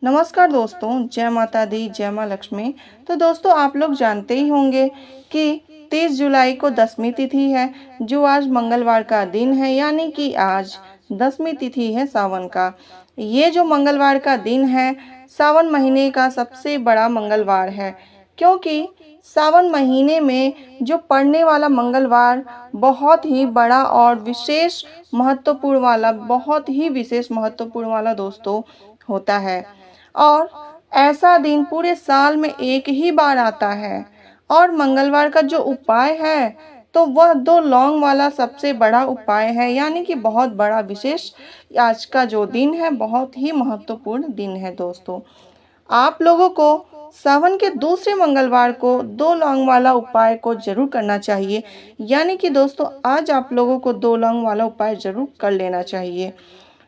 नमस्कार दोस्तों, जय माता दी, जय माँ लक्ष्मी। तो दोस्तों आप लोग जानते ही होंगे कि 30 जुलाई को दसवीं तिथि है, जो आज मंगलवार का दिन है, यानी कि आज दसवीं तिथि है सावन का। ये जो मंगलवार का दिन है, सावन महीने का सबसे बड़ा मंगलवार है, क्योंकि सावन महीने में जो पड़ने वाला मंगलवार बहुत ही बड़ा और विशेष महत्वपूर्ण वाला, बहुत ही विशेष महत्वपूर्ण वाला दोस्तों होता है। और ऐसा दिन पूरे साल में एक ही बार आता है। और मंगलवार का जो उपाय है, तो वह 2 लौंग वाला सबसे बड़ा उपाय है, यानी कि बहुत बड़ा विशेष आज का जो दिन है, बहुत ही महत्वपूर्ण दिन है दोस्तों। आप लोगों को सावन के दूसरे मंगलवार को 2 लौंग वाला उपाय को जरूर करना चाहिए, यानी कि दोस्तों आज आप लोगों को 2 लौंग वाला उपाय जरूर कर लेना चाहिए।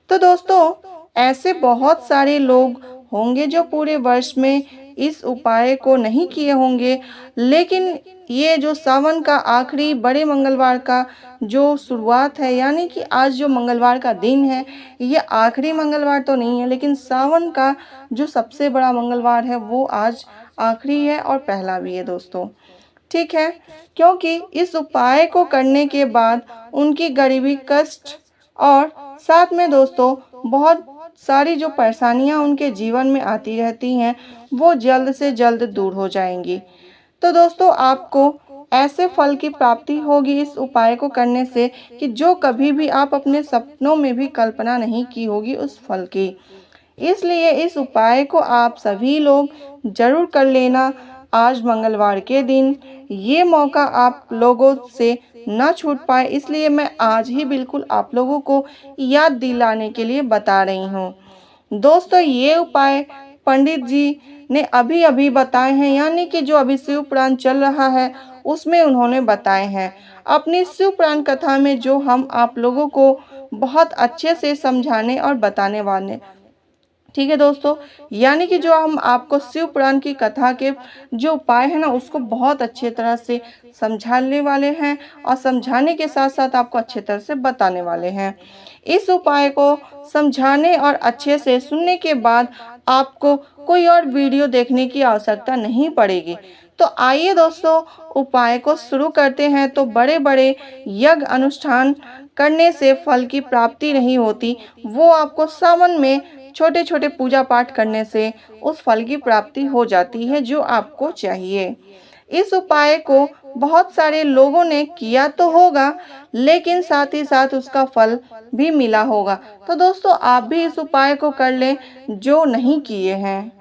तो दोस्तों ऐसे बहुत सारे लोग होंगे जो पूरे वर्ष में इस उपाय को नहीं किए होंगे, लेकिन ये जो सावन का आखिरी बड़े मंगलवार का जो शुरुआत है, यानी कि आज जो मंगलवार का दिन है, ये आखिरी मंगलवार तो नहीं है, लेकिन सावन का जो सबसे बड़ा मंगलवार है वो आज आखिरी है और पहला भी है दोस्तों। ठीक है, क्योंकि इस उपाय को करने के बाद उनकी गरीबी, कष्ट और साथ में दोस्तों बहुत सारी जो परेशानियां उनके जीवन में आती रहती हैं, वो जल्द से जल्द दूर हो जाएंगी। तो दोस्तों आपको ऐसे फल की प्राप्ति होगी इस उपाय को करने से कि जो कभी भी आप अपने सपनों में भी कल्पना नहीं की होगी उस फल की। इसलिए इस उपाय को आप सभी लोग जरूर कर लेना आज मंगलवार के दिन। ये मौका आप लोगों से न छूट पाए, इसलिए मैं आज ही बिल्कुल आप लोगों को याद दिलाने के लिए बता रही हूँ। दोस्तों ये उपाय पंडित जी ने अभी अभी बताए हैं, यानी कि जो अभी शिव पुराण चल रहा है उसमें उन्होंने बताए हैं। अपनी शिव पुराण कथा में जो हम आप लोगों को बहुत अच्छे से समझाने और बताने वाले, ठीक है दोस्तों, यानी कि जो हम आपको शिव पुराण की कथा के जो उपाय है ना, उसको बहुत अच्छे तरह से समझाने वाले हैं और समझाने के साथ साथ आपको अच्छे तरह से बताने वाले हैं। इस उपाय को समझाने और अच्छे से सुनने के बाद आपको कोई और वीडियो देखने की आवश्यकता नहीं पड़ेगी। तो आइए दोस्तों उपाय को शुरू करते हैं। तो बड़े बड़े यज्ञ अनुष्ठान करने से फल की प्राप्ति नहीं होती, वो आपको सावन में छोटे छोटे पूजा पाठ करने से उस फल की प्राप्ति हो जाती है जो आपको चाहिए। इस उपाय को बहुत सारे लोगों ने किया तो होगा, लेकिन साथ ही साथ उसका फल भी मिला होगा। तो दोस्तों आप भी इस उपाय को कर लें जो नहीं किए हैं।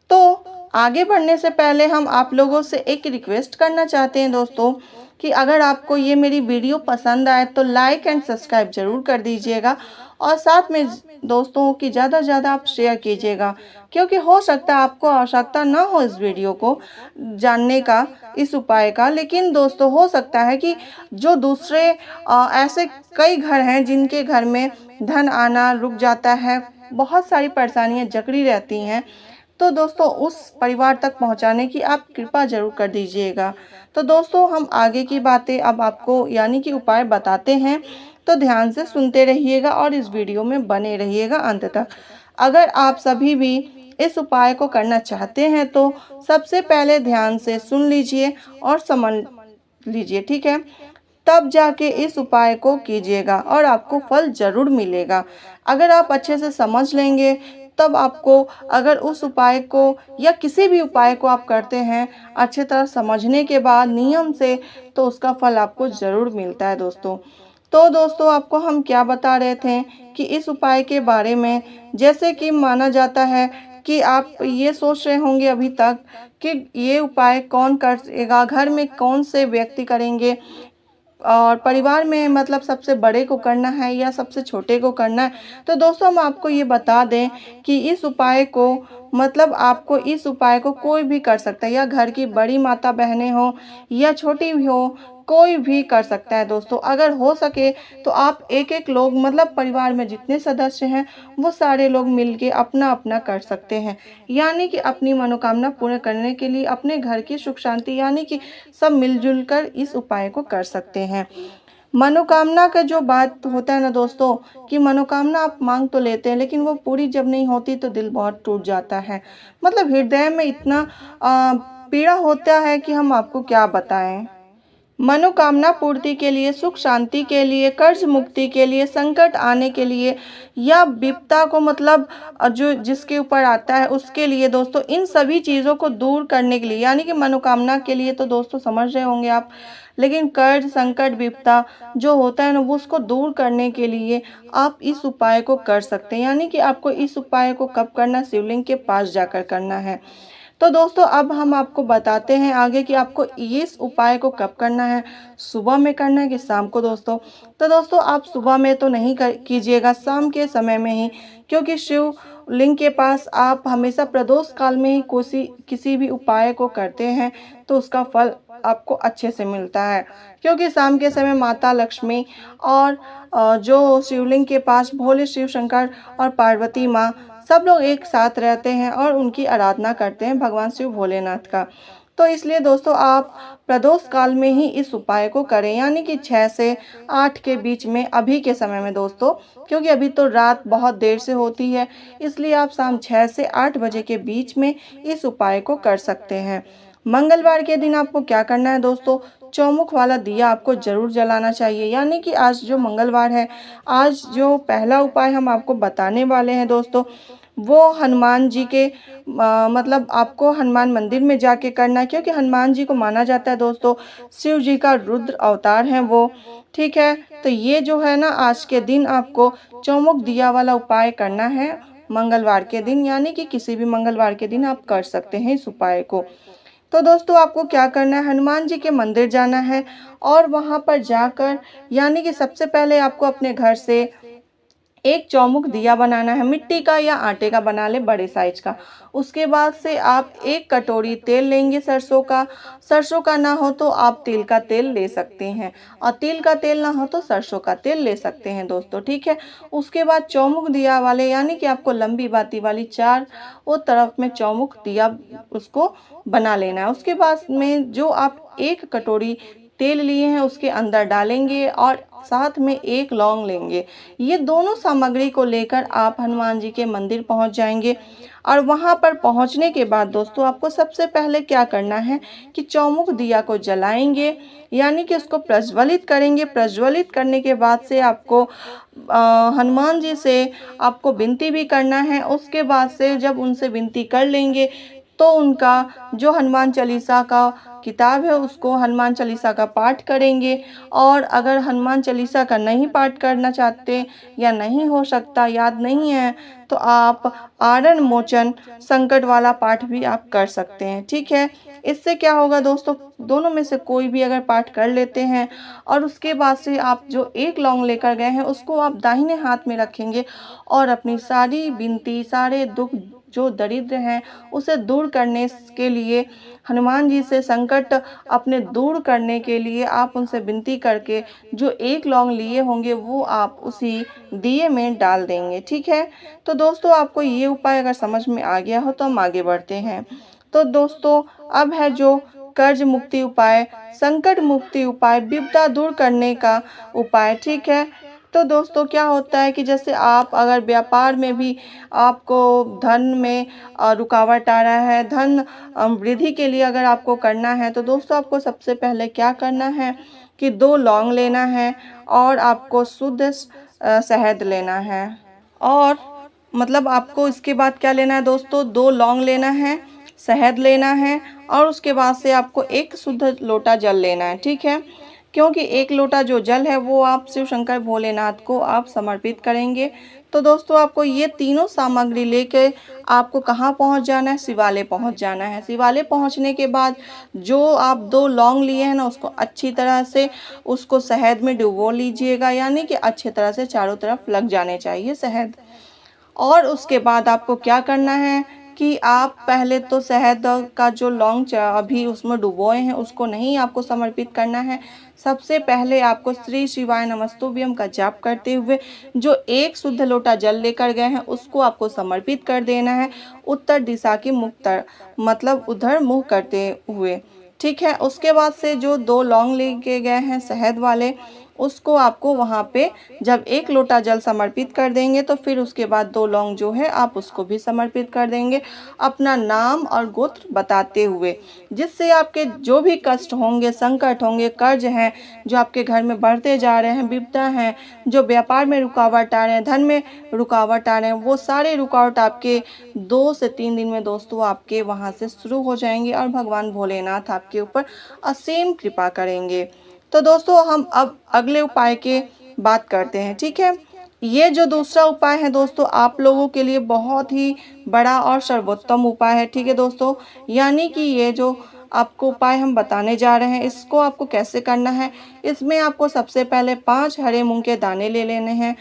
तो आगे बढ़ने से पहले हम आप लोगों से एक रिक्वेस्ट करना चाहते हैं दोस्तों, कि अगर आपको ये मेरी वीडियो पसंद आए तो लाइक एंड सब्सक्राइब जरूर कर दीजिएगा और साथ में दोस्तों की ज़्यादा से ज़्यादा आप शेयर कीजिएगा, क्योंकि हो सकता है आपको आवश्यकता ना हो इस वीडियो को जानने का, इस उपाय का, लेकिन दोस्तों हो सकता है कि जो दूसरे ऐसे कई घर हैं जिनके घर में धन आना रुक जाता है, बहुत सारी परेशानियां जकड़ी रहती हैं, तो दोस्तों उस परिवार तक पहुंचाने की आप कृपा जरूर कर दीजिएगा। तो दोस्तों हम आगे की बातें अब आपको यानी कि उपाय बताते हैं, तो ध्यान से सुनते रहिएगा और इस वीडियो में बने रहिएगा अंत तक। अगर आप सभी भी इस उपाय को करना चाहते हैं तो सबसे पहले ध्यान से सुन लीजिए और समझ लीजिए, ठीक है, तब जाके इस उपाय को कीजिएगा और आपको फल जरूर मिलेगा। अगर आप अच्छे से समझ लेंगे तब आपको, अगर उस उपाय को या किसी भी उपाय को आप करते हैं अच्छे तरह समझने के बाद नियम से, तो उसका फल आपको ज़रूर मिलता है दोस्तों। तो दोस्तों आपको हम क्या बता रहे थे कि इस उपाय के बारे में, जैसे कि माना जाता है कि आप ये सोच रहे होंगे अभी तक कि ये उपाय कौन करेगा, घर में कौन से व्यक्ति करेंगे और परिवार में मतलब सबसे बड़े को करना है या सबसे छोटे को करना है। तो दोस्तों हम आपको ये बता दें कि इस उपाय को मतलब आपको इस उपाय को कोई भी कर सकता है, या घर की बड़ी माता बहनें हो या छोटी भी हो, कोई भी कर सकता है दोस्तों। अगर हो सके तो आप एक एक लोग मतलब परिवार में जितने सदस्य हैं वो सारे लोग मिलके अपना अपना कर सकते हैं, यानी कि अपनी मनोकामना पूर्ण करने के लिए, अपने घर की सुख शांति, यानी कि सब मिलजुल कर इस उपाय को कर सकते हैं। मनोकामना का जो बात होता है ना दोस्तों, कि मनोकामना आप मांग तो लेते हैं लेकिन वो पूरी जब नहीं होती तो दिल बहुत टूट जाता है। मतलब हृदय में इतना पीड़ा होता है कि हम आपको क्या बताएं। मनोकामना पूर्ति के लिए, सुख शांति के लिए, कर्ज मुक्ति के लिए, संकट आने के लिए, या विपदा को मतलब जो जिसके ऊपर आता है उसके लिए दोस्तों, इन सभी चीज़ों को दूर करने के लिए, यानी कि मनोकामना के लिए तो दोस्तों समझ रहे होंगे आप, लेकिन कर्ज संकट विपदा जो होता है ना, वो उसको दूर करने के लिए आप इस उपाय को कर सकते हैं। यानी कि आपको इस उपाय को कब करना, शिवलिंग के पास जाकर करना है। तो दोस्तों अब हम आपको बताते हैं आगे कि आपको इस उपाय को कब करना है, सुबह में करना है कि शाम को दोस्तों। तो दोस्तों आप सुबह में तो नहीं कीजिएगा, शाम के समय में ही, क्योंकि शिव लिंग के पास आप हमेशा प्रदोष काल में ही किसी भी उपाय को करते हैं तो उसका फल आपको अच्छे से मिलता है। क्योंकि शाम के समय माता लक्ष्मी और जो शिवलिंग के पास भोले शिव शंकर और पार्वती माँ सब लोग एक साथ रहते हैं और उनकी आराधना करते हैं भगवान शिव भोलेनाथ का। तो इसलिए दोस्तों आप प्रदोष काल में ही इस उपाय को करें, यानी कि 6 से 8 के बीच में, अभी के समय में दोस्तों, क्योंकि अभी तो रात बहुत देर से होती है, इसलिए आप शाम 6 से 8 बजे के बीच में इस उपाय को कर सकते हैं। मंगलवार के दिन आपको क्या करना है दोस्तों, चौमुख वाला दिया आपको जरूर जलाना चाहिए। यानी कि आज जो मंगलवार है, आज जो पहला उपाय हम आपको बताने वाले हैं दोस्तों, वो हनुमान जी के मतलब आपको हनुमान मंदिर में जाके करना है, क्योंकि हनुमान जी को माना जाता है दोस्तों शिव जी का रुद्र अवतार है वो। ठीक है, तो ये जो है ना, आज के दिन आपको चौमुख दिया वाला उपाय करना है मंगलवार के दिन, यानी कि किसी भी मंगलवार के दिन आप कर सकते हैं इस उपाय को। तो दोस्तों आपको क्या करना है, हनुमान जी के मंदिर जाना है और वहाँ पर जाकर, यानी कि सबसे पहले आपको अपने घर से एक चौमुख दिया बनाना है, मिट्टी का या आटे का बना ले, बड़े साइज का। उसके बाद से आप एक कटोरी तेल लेंगे सरसों का ना हो तो आप तिल का तेल ले सकते हैं, और तिल का तेल ना हो तो सरसों का तेल ले सकते हैं दोस्तों। ठीक है, उसके बाद चौमुख दिया वाले, यानी कि आपको लंबी बाती वाली 4 वो तरफ में चौमुख दिया उसको बना लेना है। उसके बाद में जो आप एक कटोरी तेल लिए हैं उसके अंदर डालेंगे और साथ में एक लौंग लेंगे। ये दोनों सामग्री को लेकर आप हनुमान जी के मंदिर पहुंच जाएंगे। और वहां पर पहुंचने के बाद दोस्तों आपको सबसे पहले क्या करना है कि चौमुख दिया को जलाएंगे, यानी कि उसको प्रज्वलित करेंगे। प्रज्वलित करने के बाद से आपको हनुमान जी से आपको विनती भी करना है। उसके बाद से जब उनसे विनती कर लेंगे तो उनका जो हनुमान चालीसा का किताब है उसको हनुमान चालीसा का पाठ करेंगे। और अगर हनुमान चालीसा का नहीं पाठ करना चाहते या नहीं हो सकता, याद नहीं है, तो आप आरण मोचन संकट वाला पाठ भी आप कर सकते हैं। ठीक है, इससे क्या होगा दोस्तों, दोनों में से कोई भी अगर पाठ कर लेते हैं और उसके बाद से आप जो एक लौंग लेकर गए हैं उसको आप दाहिने हाथ में रखेंगे और अपनी सारी विनती, सारे दुख जो दरिद्र हैं उसे दूर करने के लिए, हनुमान जी से संकट अपने दूर करने के लिए आप उनसे विनती करके जो एक लौंग लिए होंगे वो आप उसी दिए में डाल देंगे। ठीक है, तो दोस्तों आपको ये उपाय अगर समझ में आ गया हो तो हम आगे बढ़ते हैं। तो दोस्तों अब है जो कर्ज मुक्ति उपाय, संकट मुक्ति उपाय, विपदा दूर करने का उपाय। ठीक है, तो दोस्तों क्या होता है कि जैसे आप अगर व्यापार में भी आपको धन में रुकावट आ रहा है, धन वृद्धि के लिए अगर आपको करना है, तो दोस्तों आपको सबसे पहले क्या करना है कि 2 लौंग लेना है और आपको शुद्ध शहद लेना है। और मतलब आपको इसके बाद क्या लेना है दोस्तों, 2 लौंग लेना है, शहद लेना है और उसके बाद से आपको एक शुद्ध लोटा जल लेना है। ठीक है, क्योंकि एक लोटा जो जल है वो आप शिव शंकर भोलेनाथ को आप समर्पित करेंगे। तो दोस्तों आपको ये तीनों सामग्री लेके आपको कहाँ पहुँच जाना है, शिवालय पहुँच जाना है। शिवालय पहुँचने के बाद जो आप 2 लौंग लिए हैं ना उसको अच्छी तरह से उसको शहद में डुबो लीजिएगा, यानी कि अच्छी तरह से चारों तरफ लग जाने चाहिए शहद। और उसके बाद आपको क्या करना है कि आप पहले तो शहद का जो लौंग अभी उसमें डुबोए हैं उसको नहीं आपको समर्पित करना है। सबसे पहले आपको श्री शिवाय नमस्तुभ्यम का जाप करते हुए जो एक शुद्ध लोटा जल लेकर गए हैं उसको आपको समर्पित कर देना है, उत्तर दिशा की मुख मतलब उधर मुँह करते हुए। ठीक है, उसके बाद से जो 2 लौंग लेके गए हैं शहद वाले उसको आपको वहाँ पे जब 1 लोटा जल समर्पित कर देंगे तो फिर उसके बाद 2 लौंग जो है आप उसको भी समर्पित कर देंगे अपना नाम और गोत्र बताते हुए, जिससे आपके जो भी कष्ट होंगे, संकट होंगे, कर्ज हैं जो आपके घर में बढ़ते जा रहे हैं, विपदा हैं, जो व्यापार में रुकावट आ रहे हैं, धन में रुकावट आ रहे हैं, वो सारे रुकावट आपके 2 से 3 दिन में दोस्तों आपके वहाँ से शुरू हो जाएंगे और भगवान भोलेनाथ आपके ऊपर असीम कृपा करेंगे। तो दोस्तों हम अब अगले उपाय की बात करते हैं, ठीक है। ये जो दूसरा उपाय है दोस्तों आप लोगों के लिए बहुत ही बड़ा और सर्वोत्तम उपाय है, ठीक है दोस्तों। यानी कि ये जो आपको उपाय हम बताने जा रहे हैं इसको आपको कैसे करना है, इसमें आपको सबसे पहले 5 हरे मूंग के दाने ले लेने हैं,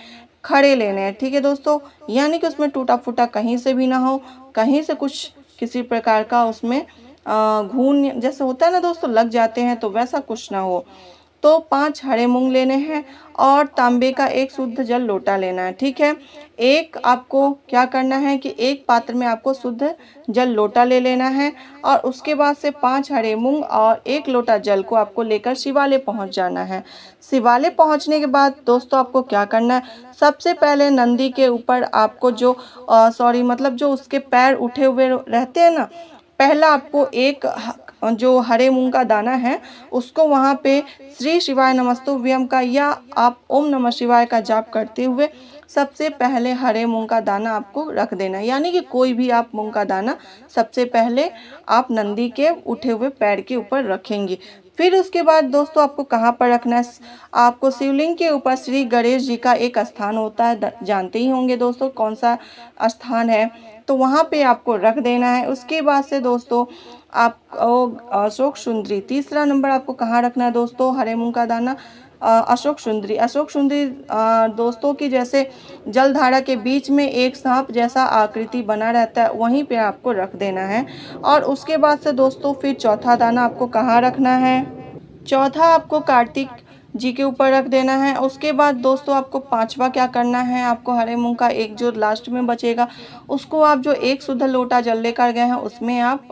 खड़े लेने हैं, ठीक है दोस्तों। यानी कि उसमें टूटा फूटा कहीं से भी ना हो, कहीं से कुछ किसी प्रकार का उसमें घून जैसे होता है ना दोस्तों लग जाते हैं, तो वैसा कुछ ना हो। तो 5 हरे मूंग लेने हैं और तांबे का 1 शुद्ध जल लोटा लेना है, ठीक है। एक आपको क्या करना है कि एक पात्र में आपको शुद्ध जल लोटा ले लेना है और उसके बाद से 5 हरे मूंग और 1 लोटा जल को आपको लेकर शिवालय पहुंच जाना है। शिवालय पहुंचने के बाद दोस्तों आपको क्या करना है, सबसे पहले नंदी के ऊपर आपको जो मतलब जो उसके पैर उठे हुए रहते हैं ना, पहला आपको एक जो हरे मूंग का दाना है उसको वहाँ पे श्री शिवाय नमस्तुभ्यम का या आप ओम नमः शिवाय का जाप करते हुए सबसे पहले हरे मूंग का दाना आपको रख देना है। यानी कि कोई भी आप मूंग का दाना सबसे पहले आप नंदी के उठे हुए पैर के ऊपर रखेंगे। फिर उसके बाद दोस्तों आपको कहाँ पर रखना है, आपको शिवलिंग के ऊपर श्री गणेश जी का एक स्थान होता है, जानते ही होंगे दोस्तों कौन सा स्थान है, तो वहाँ पे आपको रख देना है। उसके बाद से दोस्तों आप अशोक सुंदरी, तीसरा नंबर आपको कहाँ रखना है दोस्तों हरे मूंग का दाना, अशोक सुंदरी। अशोक सुंदरी दोस्तों की जैसे जलधारा के बीच में एक सांप जैसा आकृति बना रहता है, वहीं पे आपको रख देना है। और उसके बाद से दोस्तों फिर चौथा दाना आपको कहाँ रखना है, चौथा आपको कार्तिक जी के ऊपर रख देना है। उसके बाद दोस्तों आपको पांचवा क्या करना है, आपको हरे मूंग का एक जो लास्ट में बचेगा उसको आप जो 1 शुद्ध लोटा जल लेकर गए हैं उसमें आप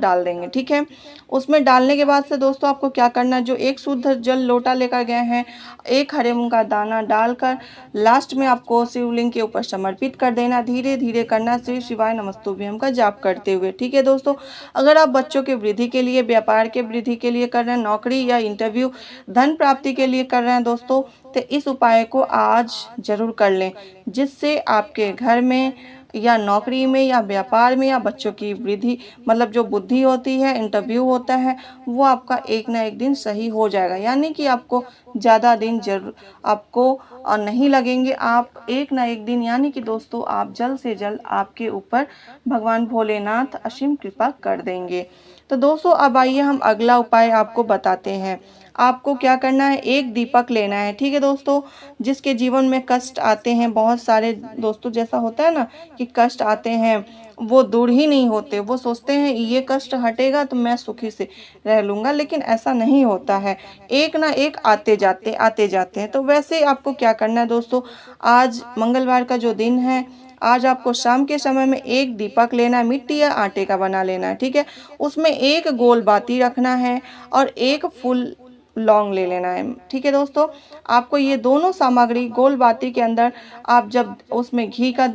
डाल देंगे, ठीक है। उसमें डालने के बाद से दोस्तों आपको क्या करना है, जो 1 शुद्ध जल लोटा लेकर गए हैं 1 हरे मूंग का दाना डालकर लास्ट में आपको शिवलिंग के ऊपर समर्पित कर देना। धीरे धीरे करना श्री शिवाय नमस्तुभ्यम का जाप करते हुए, ठीक है दोस्तों। अगर आप बच्चों के वृद्धि के लिए, व्यापार के वृद्धि के लिए कर रहे हैं, नौकरी या इंटरव्यू, धन प्राप्ति के लिए कर रहे हैं दोस्तों, तो इस उपाय को आज जरूर कर लें, जिससे आपके घर में या नौकरी में या व्यापार में या बच्चों की वृद्धि मतलब जो बुद्धि होती है, इंटरव्यू होता है, वो आपका एक ना एक दिन सही हो जाएगा। यानी कि आपको ज़्यादा दिन जरूर आपको नहीं लगेंगे, आप एक ना एक दिन यानी कि दोस्तों आप जल्द से जल्द आपके ऊपर भगवान भोलेनाथ असीम कृपा कर देंगे। तो दोस्तों अब आइए हम अगला उपाय आपको बताते हैं। आपको क्या करना है, एक दीपक लेना है, ठीक है दोस्तों। जिसके जीवन में कष्ट आते हैं बहुत सारे दोस्तों, जैसा होता है ना कि कष्ट आते हैं वो दूर ही नहीं होते, वो सोचते हैं ये कष्ट हटेगा तो मैं सुखी से रह लूँगा, लेकिन ऐसा नहीं होता है, एक ना एक आते जाते हैं। तो वैसे आपको क्या करना है दोस्तों, आज मंगलवार का जो दिन है, आज आपको शाम के समय में एक दीपक लेना है, मिट्टी या आटे का बना लेना है, ठीक है। उसमें एक गोल बाती रखना है और एक फूल लौंग ले लेना है, ठीक है दोस्तों। आपको ये दोनों सामग्री गोल बाती के अंदर आप जब उसमें घी का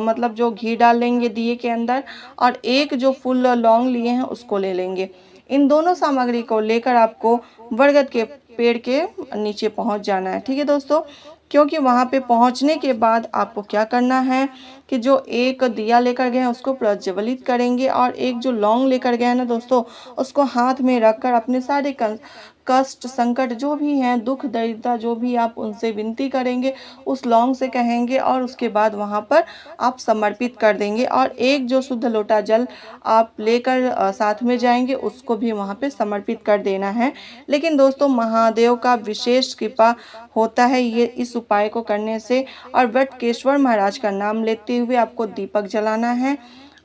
मतलब जो घी डाल लेंगे दिए के अंदर और एक जो फूल लौंग लिए हैं उसको ले लेंगे। इन दोनों सामग्री को लेकर आपको बरगद के पेड़ के नीचे पहुंच जाना है, ठीक है दोस्तों। क्योंकि वहां पे पहुंचने के बाद आपको क्या करना है कि जो एक दिया लेकर गए हैं उसको प्रज्वलित करेंगे और एक जो लौंग लेकर गए हैं ना दोस्तों उसको हाथ में रखकर अपने सारे कष्ट संकट जो भी हैं, दुख दरिद्रता जो भी आप उनसे विनती करेंगे, उस लौंग से कहेंगे और उसके बाद वहाँ पर आप समर्पित कर देंगे। और एक जो शुद्ध लोटा जल आप लेकर साथ में जाएंगे उसको भी वहाँ पे समर्पित कर देना है। लेकिन दोस्तों महादेव का विशेष कृपा होता है ये इस उपाय को करने से। और वटकेश्वर महाराज का नाम लेते हुए आपको दीपक जलाना है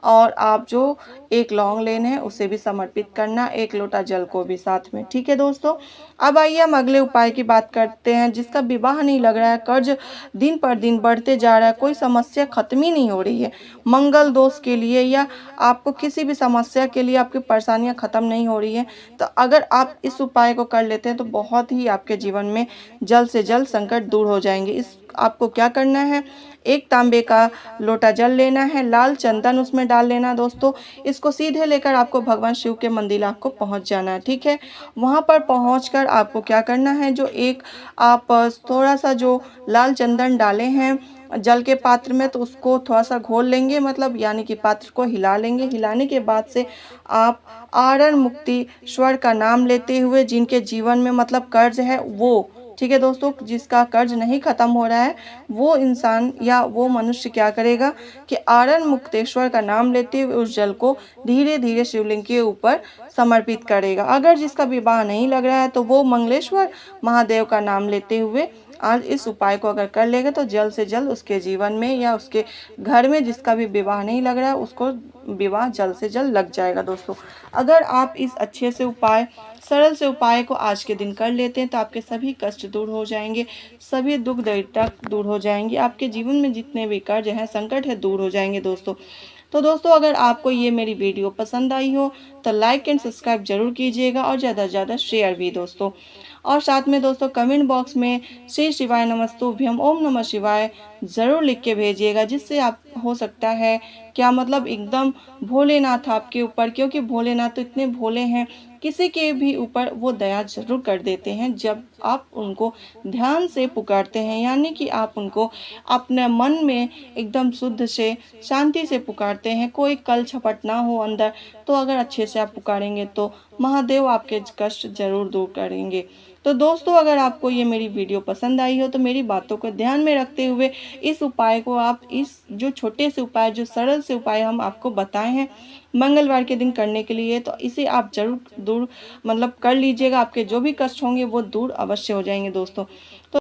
और आप जो एक लौंग लेना है उसे भी समर्पित करना, 1 लोटा जल को भी साथ में। ठीक है दोस्तों। अब आइए हम अगले उपाय की बात करते हैं। जिसका विवाह नहीं लग रहा है, कर्ज दिन पर दिन बढ़ते जा रहा है, कोई समस्या खत्म ही नहीं हो रही है, मंगल दोष के लिए या आपको किसी भी समस्या के लिए आपकी परेशानियां खत्म नहीं हो रही है, तो अगर आप इस उपाय को कर लेते हैं तो बहुत ही आपके जीवन में जल्द से जल्द संकट दूर हो जाएंगे। इस आपको क्या करना है, 1 तांबे का लोटा जल लेना है, लाल चंदन उसमें डाल लेना दोस्तों। इसको सीधे लेकर आपको भगवान शिव के मंदिर आपको पहुंच जाना है। ठीक है। वहां पर पहुंचकर आपको क्या करना है, जो एक आप थोड़ा सा जो लाल चंदन डाले हैं जल के पात्र में, तो उसको थोड़ा सा घोल लेंगे, मतलब यानी कि पात्र को हिला लेंगे। हिलाने के बाद से आप आरण मुक्तेश्वर का नाम लेते हुए, जिनके जीवन में मतलब कर्ज है वो, ठीक है दोस्तों, जिसका कर्ज नहीं खत्म हो रहा है, वो इंसान या वो मनुष्य क्या करेगा कि आरण मुक्तेश्वर का नाम लेते हुए उस जल को धीरे धीरे शिवलिंग के ऊपर समर्पित करेगा। अगर जिसका विवाह नहीं लग रहा है तो वो मंगलेश्वर महादेव का नाम लेते हुए आज इस उपाय को अगर कर लेगा तो जल्द से जल्द उसके जीवन में या उसके घर में जिसका भी विवाह नहीं लग रहा है उसको विवाह जल्द से जल्द लग जाएगा दोस्तों। अगर आप इस अच्छे से उपाय, सरल से उपाय को आज के दिन कर लेते हैं तो आपके सभी कष्ट दूर हो जाएंगे, सभी दुख दरिद्रता दूर हो जाएंगी, आपके जीवन में जितने भी कर्ज हैं, संकट है, दूर हो जाएंगे दोस्तों। तो दोस्तों अगर आपको ये मेरी वीडियो पसंद आई हो तो लाइक एंड सब्सक्राइब जरूर कीजिएगा और ज़्यादा से ज़्यादा शेयर भी दोस्तों। और साथ में दोस्तों कमेंट बॉक्स में श्री शिवाय नमस्तुभ्यम ओम नमः शिवाय ज़रूर लिख के भेजिएगा, जिससे आप हो सकता है क्या मतलब एकदम भोलेनाथ आपके ऊपर, क्योंकि भोलेनाथ तो इतने भोले हैं, किसी के भी ऊपर वो दया जरूर कर देते हैं जब आप उनको ध्यान से पुकारते हैं, यानी कि आप उनको अपने मन में एकदम शुद्ध से शांति से पुकारते हैं, कोई कल छपट ना हो अंदर। तो अगर अच्छे से आप पुकारेंगे तो महादेव आपके कष्ट जरूर दूर करेंगे। तो दोस्तों अगर आपको ये मेरी वीडियो पसंद आई हो तो मेरी बातों को ध्यान में रखते हुए इस उपाय को आप, इस जो छोटे से उपाय, जो सरल से उपाय हम आपको बताए हैं मंगलवार के दिन करने के लिए, तो इसे आप जरूर दूर मतलब कर लीजिएगा। आपके जो भी कष्ट होंगे वो दूर अवश्य हो जाएंगे दोस्तों। तो